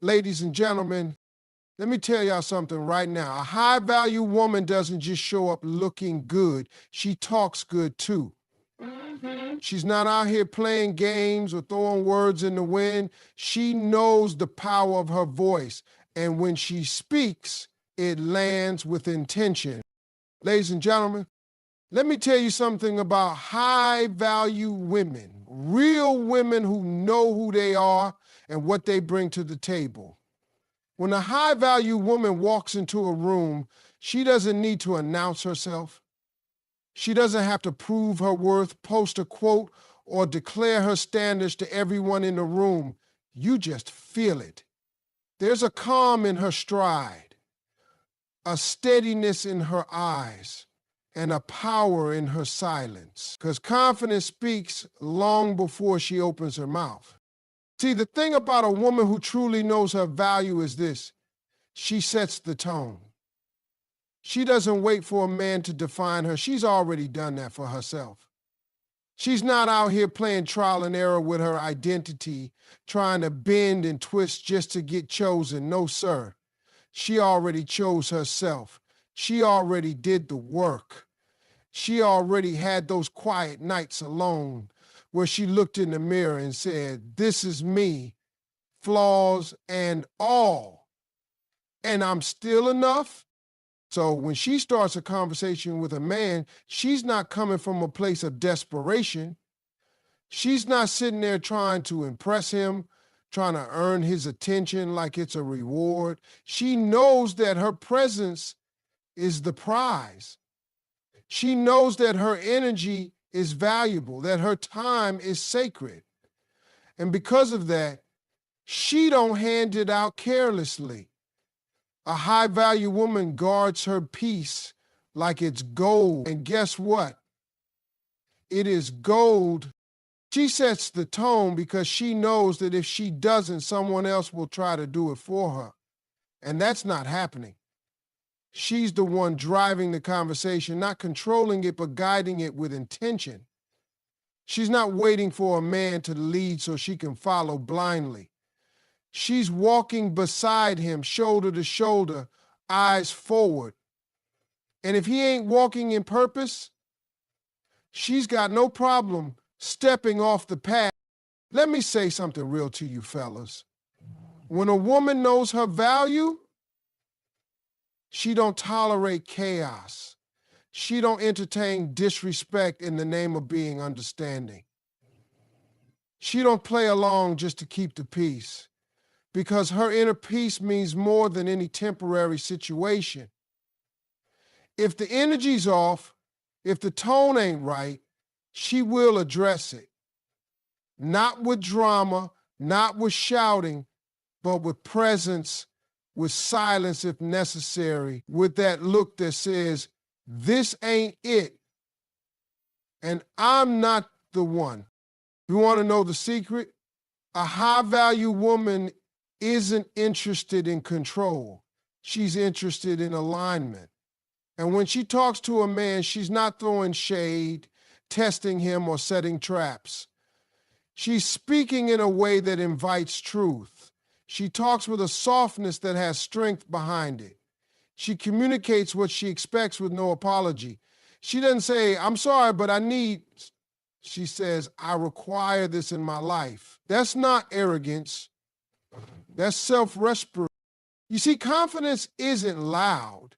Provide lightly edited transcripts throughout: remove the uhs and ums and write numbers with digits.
Ladies and gentlemen, let me tell y'all something right now. A high-value woman doesn't just show up looking good. She talks good too. She's not out here playing games or throwing words in the wind. She knows the power of her voice. And when she speaks, it lands with intention. Ladies and gentlemen, let me tell you something about high-value women, real women who know who they are and what they bring to the table. When a high-value woman walks into a room, she doesn't need to announce herself. She doesn't have to prove her worth, post a quote, or declare her standards to everyone in the room. You just feel it. There's a calm in her stride, a steadiness in her eyes, and a power in her silence. Because confidence speaks long before she opens her mouth. See, the thing about a woman who truly knows her value is this: she sets the tone. She doesn't wait for a man to define her. She's already done that for herself. She's not out here playing trial and error with her identity, trying to bend and twist just to get chosen. No, sir. She already chose herself. She already did the work. She already had those quiet nights alone where she looked in the mirror and said, "This is me, flaws and all, and I'm still enough." So when she starts a conversation with a man, she's not coming from a place of desperation. She's not sitting there trying to impress him, trying to earn his attention like it's a reward. She knows that her presence is the prize. She knows that her energy is valuable, that her time is sacred. And because of that, she don't hand it out carelessly. A high-value woman guards her peace like it's gold. And guess what? It is gold. She sets the tone because she knows that if she doesn't, someone else will try to do it for her. And that's not happening. She's the one driving the conversation, not controlling it, but guiding it with intention. She's not waiting for a man to lead so she can follow blindly. She's walking beside him, shoulder to shoulder, eyes forward. And if he ain't walking in purpose, she's got no problem stepping off the path. Let me say something real to you fellas. When a woman knows her value, she don't tolerate chaos. She don't entertain disrespect in the name of being understanding. She don't play along just to keep the peace, because her inner peace means more than any temporary situation. If the energy's off, if the tone ain't right, she will address it. Not with drama, not with shouting, but with presence, with silence if necessary, with that look that says, "This ain't it, and I'm not the one." You want to know the secret? A high-value woman isn't interested in control. She's interested in alignment. And when she talks to a man, she's not throwing shade, testing him, or setting traps. She's speaking in a way that invites truth. She talks with a softness that has strength behind it. She communicates what she expects with no apology. She doesn't say, "I'm sorry, but I need." She says, "I require this in my life." That's not arrogance. That's self-respect. You see, confidence isn't loud.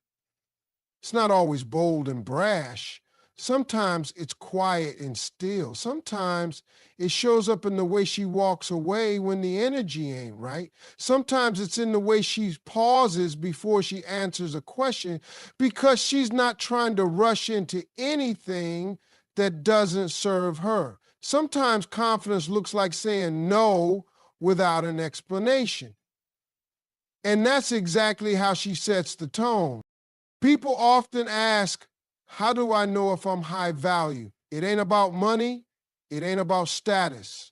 It's not always bold and brash. Sometimes it's quiet and still. Sometimes it shows up in the way she walks away when the energy ain't right. Sometimes it's in the way she pauses before she answers a question, because she's not trying to rush into anything that doesn't serve her. Sometimes confidence looks like saying no without an explanation. And that's exactly how she sets the tone. People often ask, "How do I know if I'm high value?" It ain't about money. It ain't about status.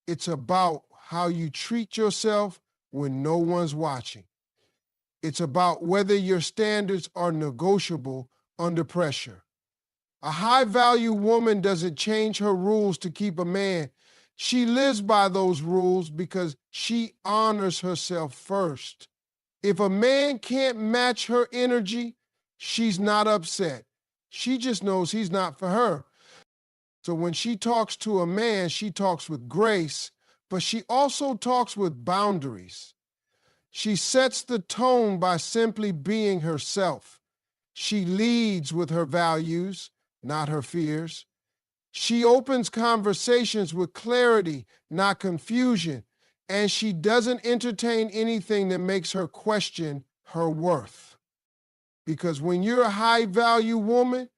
It's about how you treat yourself when no one's watching. It's about whether your standards are negotiable under pressure. A high-value woman doesn't change her rules to keep a man. She lives by those rules because she honors herself first. If a man can't match her energy, she's not upset. She just knows he's not for her. So when she talks to a man, she talks with grace, but she also talks with boundaries. She sets the tone by simply being herself. She leads with her values, not her fears. She opens conversations with clarity, not confusion, and she doesn't entertain anything that makes her question her worth. Because when you're a high-value woman,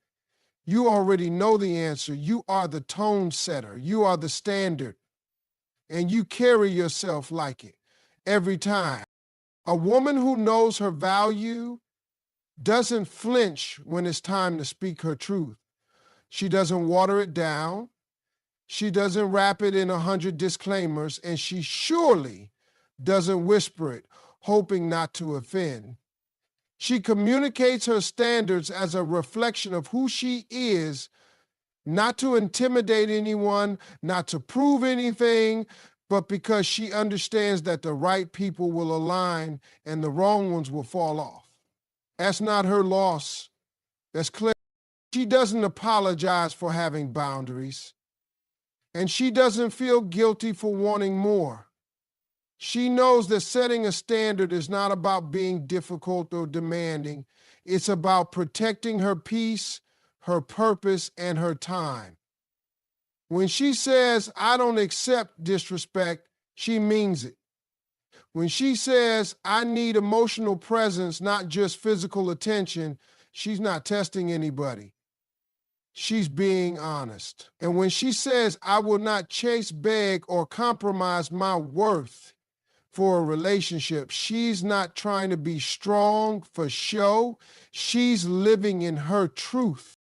you already know the answer. You are the tone setter. You are the standard. And you carry yourself like it every time. A woman who knows her value doesn't flinch when it's time to speak her truth. She doesn't water it down. She doesn't wrap it in 100 disclaimers, and she surely doesn't whisper it, hoping not to offend. She communicates her standards as a reflection of who she is, not to intimidate anyone, not to prove anything, but because she understands that the right people will align and the wrong ones will fall off. That's not her loss. That's clear. She doesn't apologize for having boundaries, and she doesn't feel guilty for wanting more. She knows that setting a standard is not about being difficult or demanding. It's about protecting her peace, her purpose, and her time. When she says, "I don't accept disrespect," she means it. When she says, "I need emotional presence, not just physical attention," she's not testing anybody. She's being honest. And when she says, "I will not chase, beg, or compromise my worth for a relationship," she's not trying to be strong for show. She's living in her truth.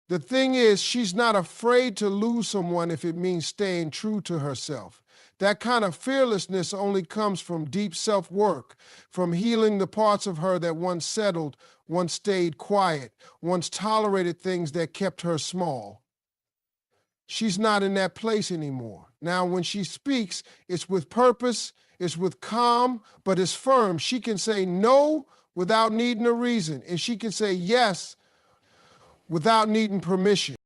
The thing is, she's not afraid to lose someone if it means staying true to herself. That kind of fearlessness only comes from deep self-work, from healing the parts of her that once settled, once stayed quiet, once tolerated things that kept her small. She's not in that place anymore. Now, when she speaks, it's with purpose, it's with calm, but it's firm. She can say no without needing a reason, and she can say yes without needing permission.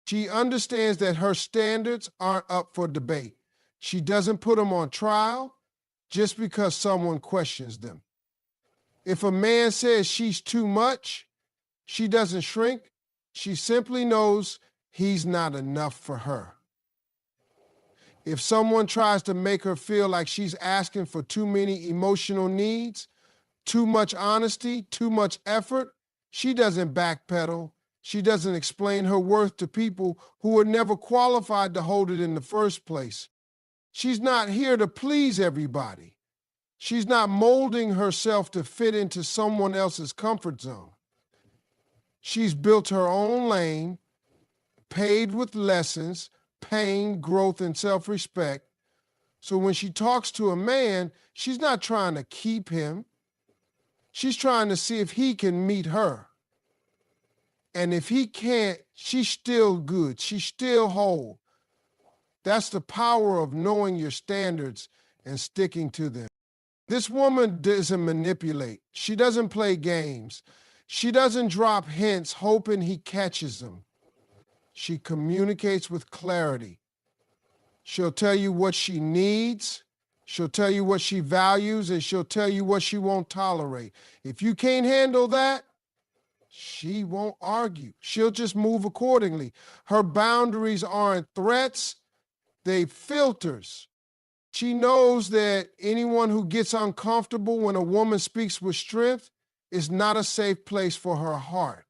She understands that her standards aren't up for debate. She doesn't put them on trial just because someone questions them. If a man says she's too much, she doesn't shrink. She simply knows he's not enough for her. If someone tries to make her feel like she's asking for too many emotional needs, too much honesty, too much effort, she doesn't backpedal. She doesn't explain her worth to people who were never qualified to hold it in the first place. She's not here to please everybody. She's not molding herself to fit into someone else's comfort zone. She's built her own lane, paved with lessons, pain, growth, and self-respect. So when she talks to a man, she's not trying to keep him. She's trying to see if he can meet her. And if he can't, she's still good. She's still whole. That's the power of knowing your standards and sticking to them. This woman doesn't manipulate. She doesn't play games. She doesn't drop hints hoping he catches them. She communicates with clarity. She'll tell you what she needs. She'll tell you what she values, and she'll tell you what she won't tolerate. If you can't handle that, she won't argue. She'll just move accordingly. Her boundaries aren't threats, they're filters. She knows that anyone who gets uncomfortable when a woman speaks with strength is not a safe place for her heart.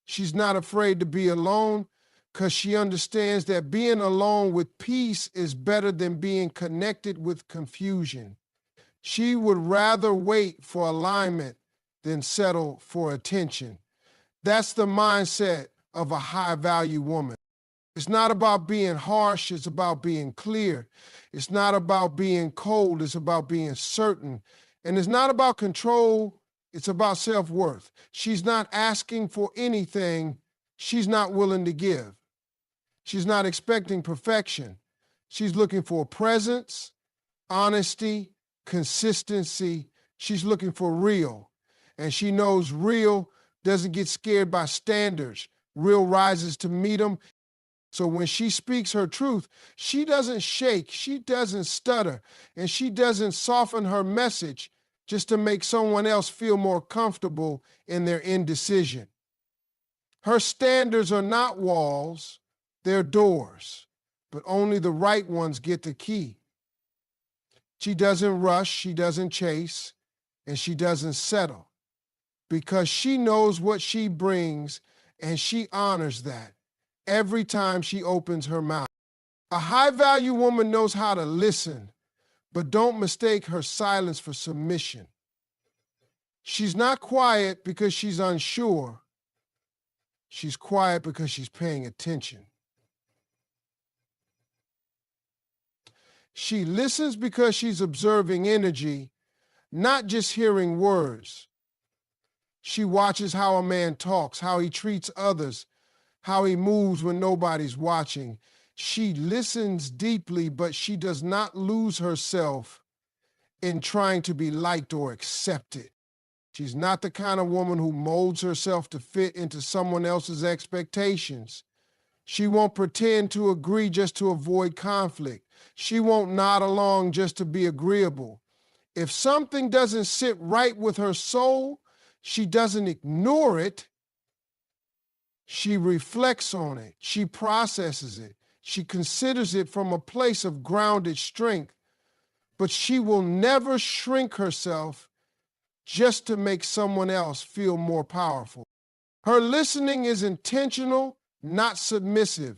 She's not afraid to be alone because she understands that being alone with peace is better than being connected with confusion. She would rather wait for alignment than settle for attention. That's the mindset of a high-value woman. It's not about being harsh, it's about being clear. It's not about being cold, it's about being certain. And it's not about control, it's about self-worth. She's not asking for anything she's not willing to give. She's not expecting perfection. She's looking for presence, honesty, consistency. She's looking for real. And she knows real doesn't get scared by standards. Real rises to meet them. So when she speaks her truth, she doesn't shake, she doesn't stutter, and she doesn't soften her message just to make someone else feel more comfortable in their indecision. Her standards are not walls, they're doors, but only the right ones get the key. She doesn't rush, she doesn't chase, and she doesn't settle because she knows what she brings and she honors that every time she opens her mouth. A high-value woman knows how to listen, but don't mistake her silence for submission. She's not quiet because she's unsure. She's quiet because she's paying attention. She listens because she's observing energy, not just hearing words. She watches how a man talks, how he treats others, how he moves when nobody's watching. She listens deeply, but she does not lose herself in trying to be liked or accepted. She's not the kind of woman who molds herself to fit into someone else's expectations. She won't pretend to agree just to avoid conflict. She won't nod along just to be agreeable. If something doesn't sit right with her soul, she doesn't ignore it. She reflects on it. She processes it. She considers it from a place of grounded strength. But she will never shrink herself just to make someone else feel more powerful. Her listening is intentional, not submissive.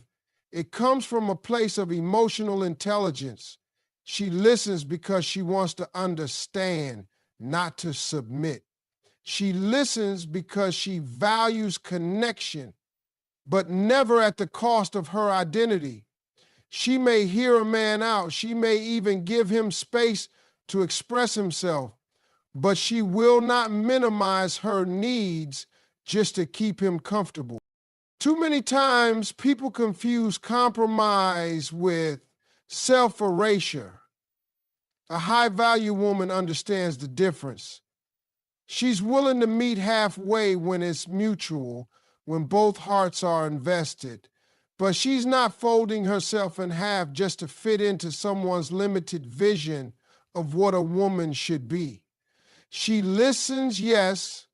It comes from a place of emotional intelligence. She listens because she wants to understand, not to submit. She listens because she values connection, but never at the cost of her identity. She may hear a man out. She may even give him space to express himself, but she will not minimize her needs just to keep him comfortable. Too many times, people confuse compromise with self-erasure. A high-value woman understands the difference. She's willing to meet halfway when it's mutual, when both hearts are invested. But she's not folding herself in half just to fit into someone's limited vision of what a woman should be. She listens, yes,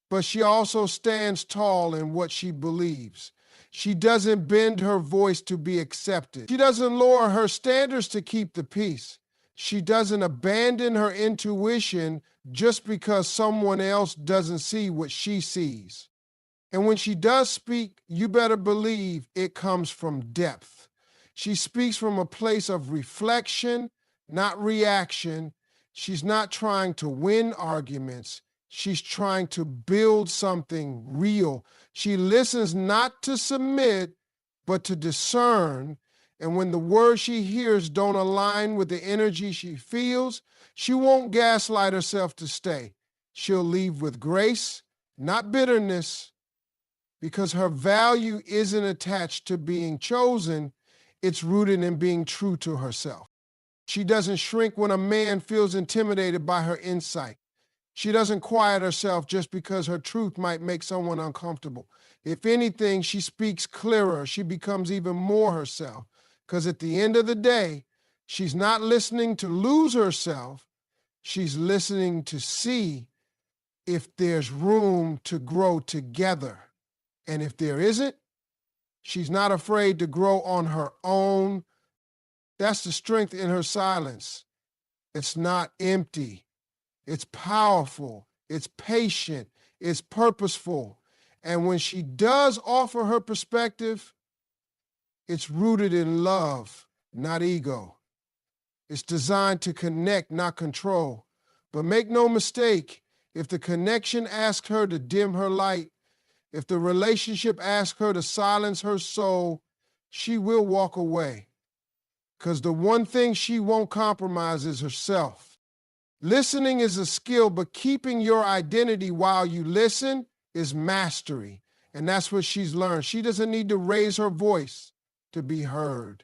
but she also stands tall in what she believes. She doesn't bend her voice to be accepted. She doesn't lower her standards to keep the peace. She doesn't abandon her intuition just because someone else doesn't see what she sees. And when she does speak, you better believe it comes from depth. She speaks from a place of reflection, not reaction. She's not trying to win arguments. She's trying to build something real. She listens not to submit, but to discern. And when the words she hears don't align with the energy she feels, she won't gaslight herself to stay. She'll leave with grace, not bitterness, because her value isn't attached to being chosen. It's rooted in being true to herself. She doesn't shrink when a man feels intimidated by her insight. She doesn't quiet herself just because her truth might make someone uncomfortable. If anything, she speaks clearer. She becomes even more herself. Because at the end of the day, she's not listening to lose herself. She's listening to see if there's room to grow together. And if there isn't, she's not afraid to grow on her own. That's the strength in her silence. It's not empty. It's powerful. It's patient. It's purposeful. And when she does offer her perspective, it's rooted in love, not ego. It's designed to connect, not control. But make no mistake, if the connection asks her to dim her light, if the relationship asks her to silence her soul, she will walk away. Because the one thing she won't compromise is herself. Listening is a skill, but keeping your identity while you listen is mastery. And that's what she's learned. She doesn't need to raise her voice to be heard.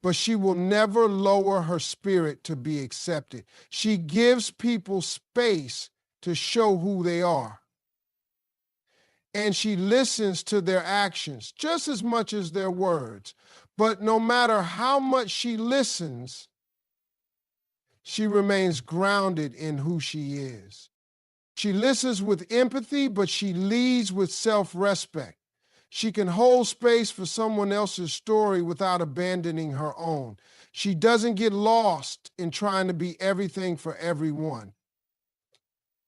but she will never lower her spirit to be accepted. She gives people space to show who they are. And she listens to their actions just as much as their words. But no matter how much she listens, she remains grounded in who she is. She listens with empathy, but she leads with self-respect. She can hold space for someone else's story without abandoning her own. She doesn't get lost in trying to be everything for everyone.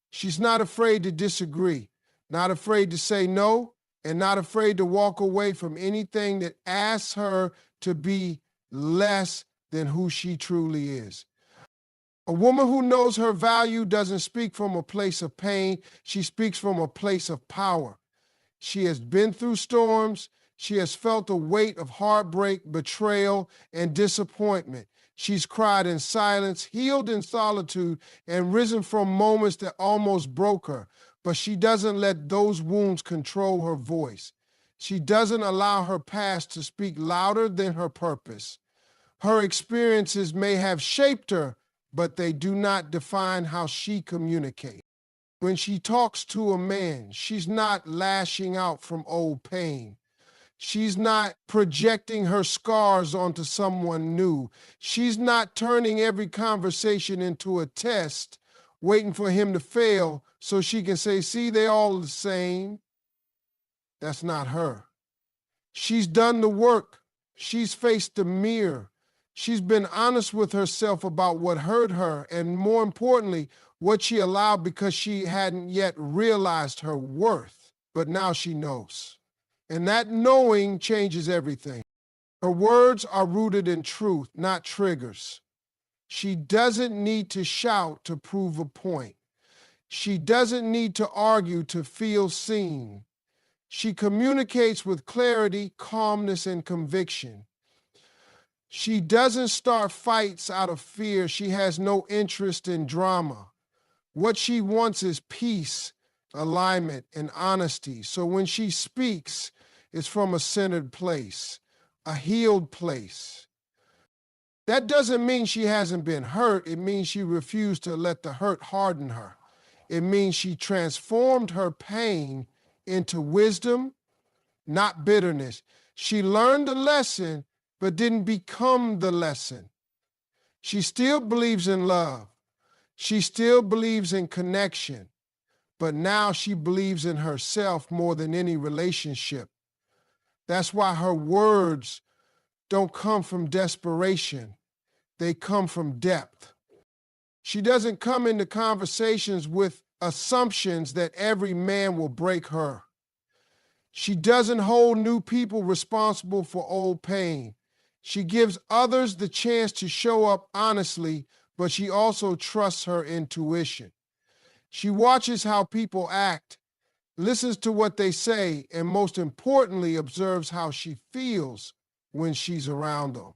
She's not afraid to disagree, not afraid to say no, and not afraid to walk away from anything that asks her to be less than who she truly is. A woman who knows her value doesn't speak from a place of pain. She speaks from a place of power. She has been through storms. She has felt the weight of heartbreak, betrayal, and disappointment. She's cried in silence, healed in solitude, and risen from moments that almost broke her. But she doesn't let those wounds control her voice. She doesn't allow her past to speak louder than her purpose. Her experiences may have shaped her, but they do not define how she communicates. When she talks to a man, she's not lashing out from old pain. She's not projecting her scars onto someone new. She's not turning every conversation into a test, waiting for him to fail so she can say, see, they're all the same. That's not her. She's done the work. She's faced the mirror. She's been honest with herself about what hurt her, and more importantly, what she allowed because she hadn't yet realized her worth. But now she knows. And that knowing changes everything. Her words are rooted in truth, not triggers. She doesn't need to shout to prove a point. She doesn't need to argue to feel seen. She communicates with clarity, calmness, and conviction. She doesn't start fights out of fear. She has no interest in drama. What she wants is peace, alignment, and honesty. So when she speaks, it's from a centered place, a healed place. That doesn't mean she hasn't been hurt. It means she refused to let the hurt harden her. It means she transformed her pain into wisdom, not bitterness. She learned the lesson, but didn't become the lesson. She still believes in love. She still believes in connection, but now she believes in herself more than any relationship. That's why her words don't come from desperation. They come from depth. She doesn't come into conversations with assumptions that every man will break her. She doesn't hold new people responsible for old pain. She gives others the chance to show up honestly, but she also trusts her intuition. She watches how people act, listens to what they say, and most importantly, observes how she feels when she's around them.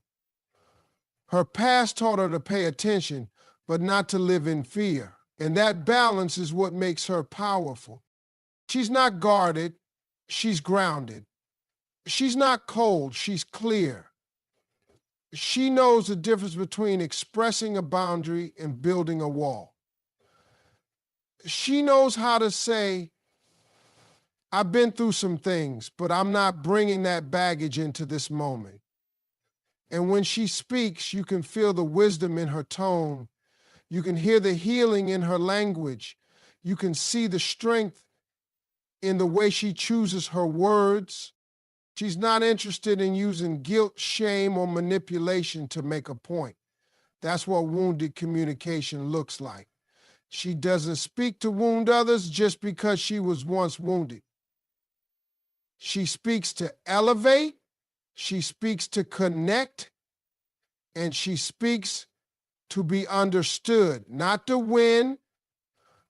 Her past taught her to pay attention, but not to live in fear. And that balance is what makes her powerful. She's not guarded, she's grounded. She's not cold, she's clear. She knows the difference between expressing a boundary and building a wall. She knows how to say, I've been through some things, but I'm not bringing that baggage into this moment. And when she speaks, you can feel the wisdom in her tone. You can hear the healing in her language. You can see the strength in the way she chooses her words. She's not interested in using guilt, shame, or manipulation to make a point. That's what wounded communication looks like. She doesn't speak to wound others just because she was once wounded. She speaks to elevate, she speaks to connect, and she speaks to be understood, not to win,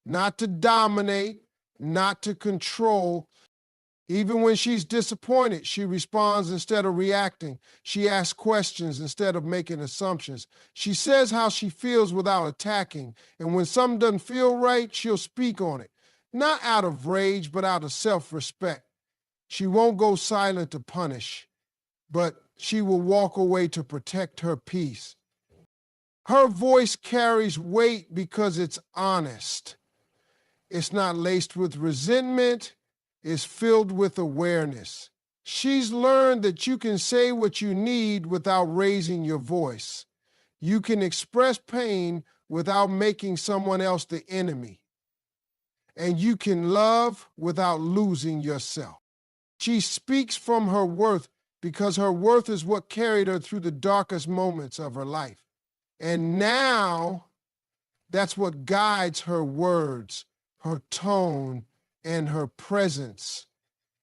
not to dominate, not to control. Even when she's disappointed, she responds instead of reacting. She asks questions instead of making assumptions. She says how she feels without attacking. And when something doesn't feel right, she'll speak on it. Not out of rage, but out of self-respect. She won't go silent to punish, but She will walk away to protect her peace. Her voice carries weight because it's honest. It's not laced with resentment. It's filled with awareness. She's learned that you can say what you need without raising your voice. You can express pain without making someone else the enemy. And you can love without losing yourself. She speaks from her worth because her worth is what carried her through the darkest moments of her life. And now, that's what guides her words, her tone, and her presence.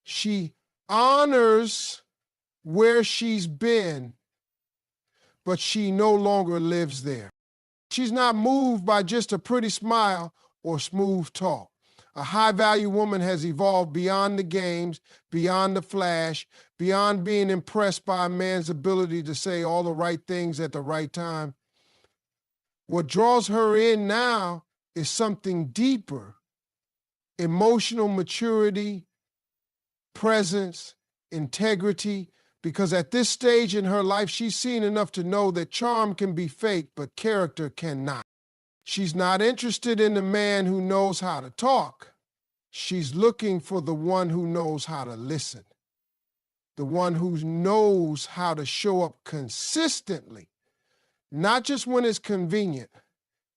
She honors where she's been, but she no longer lives there. She's not moved by just a pretty smile or smooth talk. A high-value woman has evolved beyond the games, beyond the flash, beyond being impressed by a man's ability to say all the right things at the right time. What draws her in now is something deeper: emotional maturity, presence, integrity, because at this stage in her life, she's seen enough to know that charm can be fake, but character cannot. She's not interested in the man who knows how to talk. She's looking for the one who knows how to listen, the one who knows how to show up consistently, not just when it's convenient,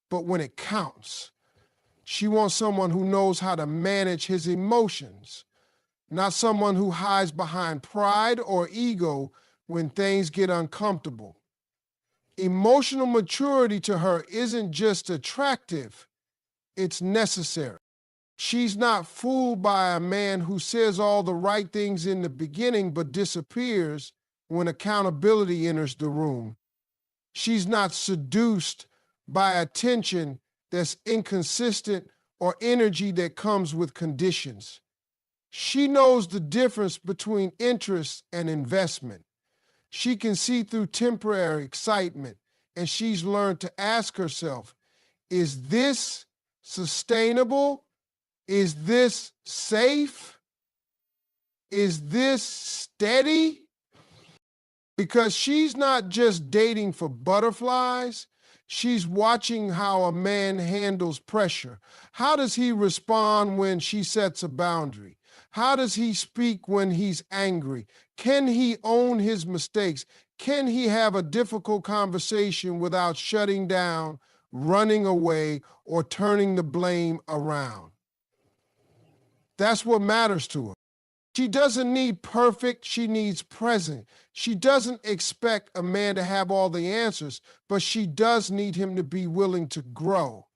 but when it counts. She wants someone who knows how to manage his emotions, not someone who hides behind pride or ego when things get uncomfortable. Emotional maturity to her isn't just attractive, it's necessary. She's not fooled by a man who says all the right things in the beginning but disappears when accountability enters the room. She's not seduced by attention that's inconsistent or energy that comes with conditions. She knows the difference between interest and investment. She can see through temporary excitement, and she's learned to ask herself, is this sustainable? Is this safe? Is this steady? Because she's not just dating for butterflies, she's watching how a man handles pressure. How does he respond when she sets a boundary? How does he speak when he's angry? Can he own his mistakes? Can he have a difficult conversation without shutting down, running away, or turning the blame around? That's what matters to her. She doesn't need perfect, she needs present. She doesn't expect a man to have all the answers, but she does need him to be willing to grow,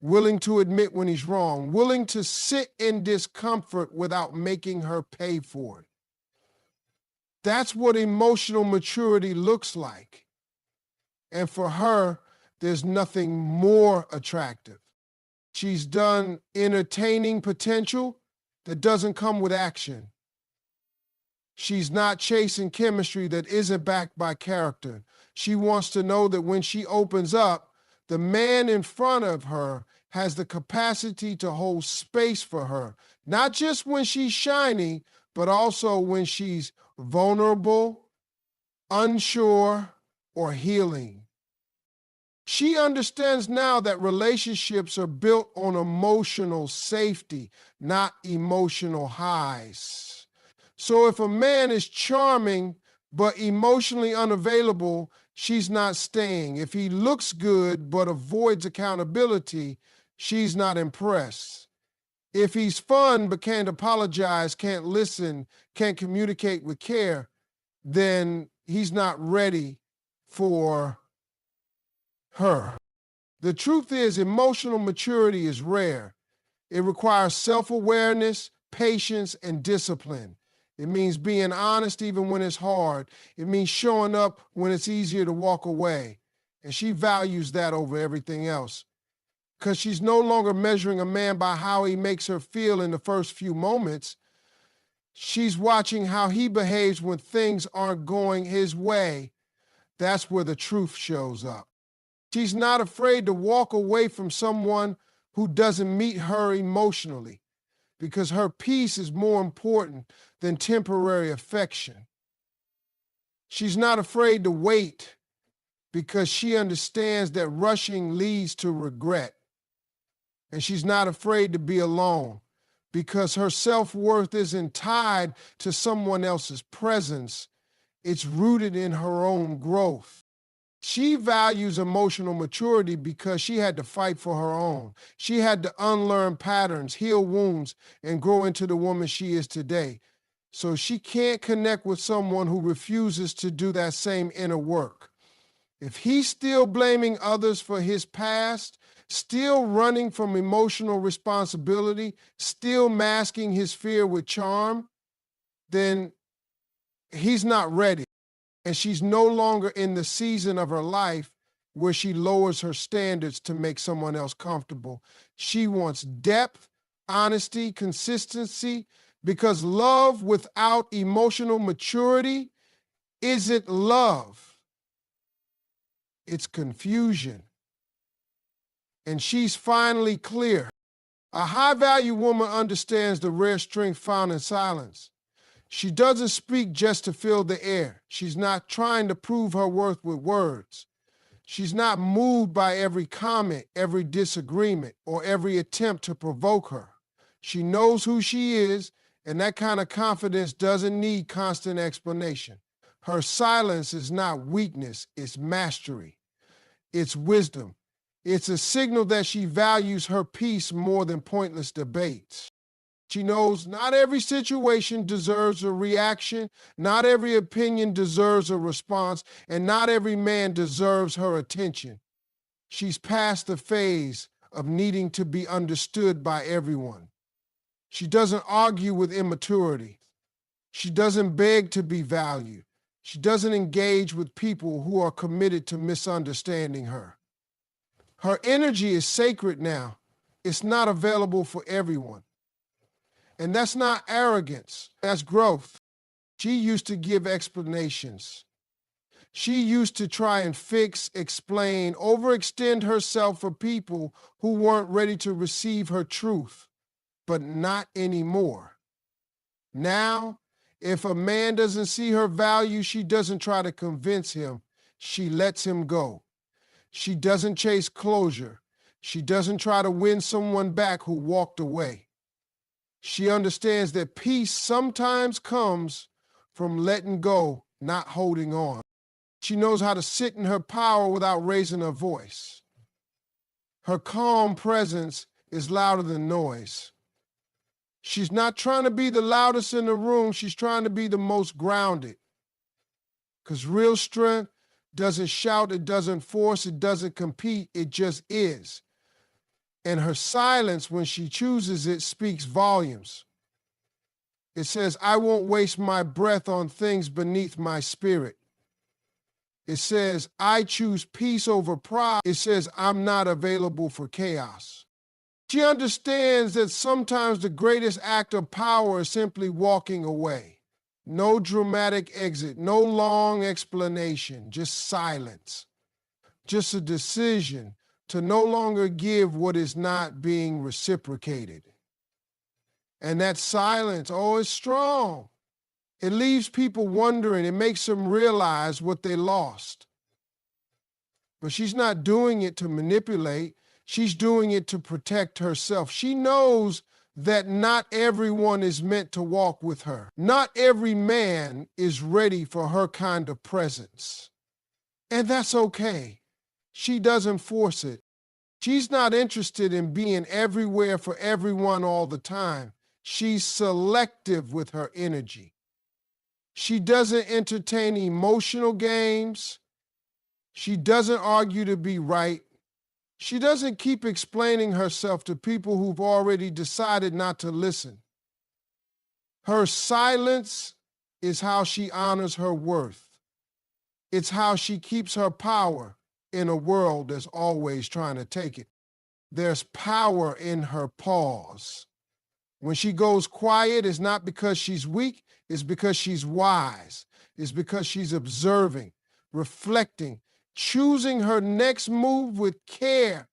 willing to admit when he's wrong, willing to sit in discomfort without making her pay for it. That's what emotional maturity looks like. And for her, there's nothing more attractive. She's done entertaining potential that doesn't come with action. She's not chasing chemistry that isn't backed by character. She wants to know that when she opens up, the man in front of her has the capacity to hold space for her, not just when she's shining, but also when she's vulnerable, unsure, or healing. She understands now that relationships are built on emotional safety, not emotional highs. So if a man is charming but emotionally unavailable, she's not staying. If he looks good but avoids accountability, she's not impressed. If he's fun but can't apologize, can't listen, can't communicate with care, then he's not ready for her. The truth is, emotional maturity is rare. It requires self-awareness, patience, and discipline. It means being honest even when it's hard. It means showing up when it's easier to walk away. And she values that over everything else. Because she's no longer measuring a man by how he makes her feel in the first few moments. She's watching how he behaves when things aren't going his way. That's where the truth shows up. She's not afraid to walk away from someone who doesn't meet her emotionally, because her peace is more important than temporary affection. She's not afraid to wait because she understands that rushing leads to regret. And she's not afraid to be alone because her self-worth isn't tied to someone else's presence. It's rooted in her own growth. She values emotional maturity because she had to fight for her own. She had to unlearn patterns, heal wounds, and grow into the woman she is today. So she can't connect with someone who refuses to do that same inner work. If he's still blaming others for his past, still running from emotional responsibility, still masking his fear with charm, then he's not ready. And she's no longer in the season of her life where she lowers her standards to make someone else comfortable. She wants depth, honesty, consistency, because love without emotional maturity isn't love. It's confusion. And she's finally clear. A high-value woman understands the rare strength found in silence. She doesn't speak just to fill the air. She's not trying to prove her worth with words. She's not moved by every comment, every disagreement, or every attempt to provoke her. She knows who she is, and that kind of confidence doesn't need constant explanation. Her silence is not weakness, it's mastery. It's wisdom. It's a signal that she values her peace more than pointless debates. She knows not every situation deserves a reaction, not every opinion deserves a response, and not every man deserves her attention. She's past the phase of needing to be understood by everyone. She doesn't argue with immaturity. She doesn't beg to be valued. She doesn't engage with people who are committed to misunderstanding her. Her energy is sacred now. It's not available for everyone. And that's not arrogance, that's growth. She used to give explanations. She used to try and fix, explain, overextend herself for people who weren't ready to receive her truth, but not anymore. Now, if a man doesn't see her value, she doesn't try to convince him. She lets him go. She doesn't chase closure. She doesn't try to win someone back who walked away. She understands that peace sometimes comes from letting go, not holding on. She knows how to sit in her power without raising her voice. Her calm presence is louder than noise. She's not trying to be the loudest in the room. She's trying to be the most grounded. Because real strength doesn't shout, it doesn't force, it doesn't compete, it just is. And her silence, when she chooses it, speaks volumes. It says, I won't waste my breath on things beneath my spirit. It says, I choose peace over pride. It says, I'm not available for chaos. She understands that sometimes the greatest act of power is simply walking away. No dramatic exit, no long explanation, just silence. Just a decision to no longer give what is not being reciprocated. And that silence, oh, it's strong. It leaves people wondering. It makes them realize what they lost. But she's not doing it to manipulate. She's doing it to protect herself. She knows that not everyone is meant to walk with her. Not every man is ready for her kind of presence. And that's okay. She doesn't force it. She's not interested in being everywhere for everyone all the time. She's selective with her energy. She doesn't entertain emotional games. She doesn't argue to be right. She doesn't keep explaining herself to people who've already decided not to listen. Her silence is how she honors her worth. It's how she keeps her power in a world that's always trying to take it. There's power in her pause. When she goes quiet, it's not because she's weak, it's because she's wise. It's because she's observing, reflecting, choosing her next move with care.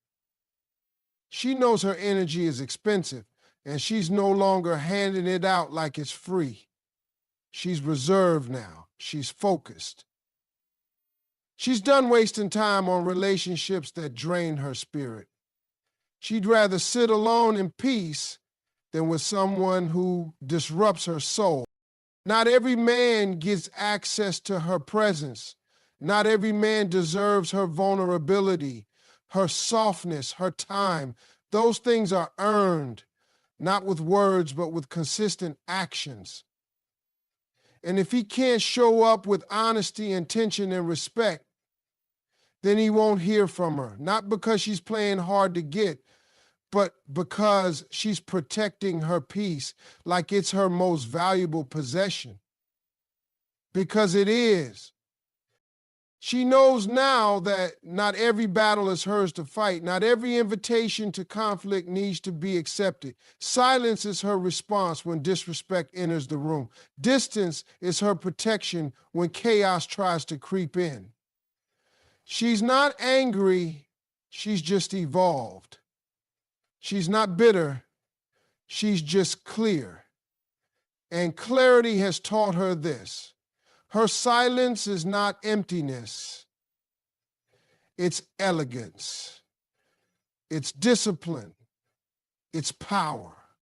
She knows her energy is expensive, and she's no longer handing it out like it's free. She's reserved now. She's focused. She's done wasting time on relationships that drain her spirit. She'd rather sit alone in peace than with someone who disrupts her soul. Not every man gets access to her presence. Not every man deserves her vulnerability, her softness, her time. Those things are earned, not with words, but with consistent actions. And if he can't show up with honesty, intention, and respect, then he won't hear from her. Not because she's playing hard to get, but because she's protecting her peace like it's her most valuable possession. Because it is. She knows now that not every battle is hers to fight. Not every invitation to conflict needs to be accepted. Silence is her response when disrespect enters the room. Distance is her protection when chaos tries to creep in. She's not angry, she's just evolved. She's not bitter, she's just clear. And clarity has taught her this. Her silence is not emptiness. It's elegance. It's discipline. It's power.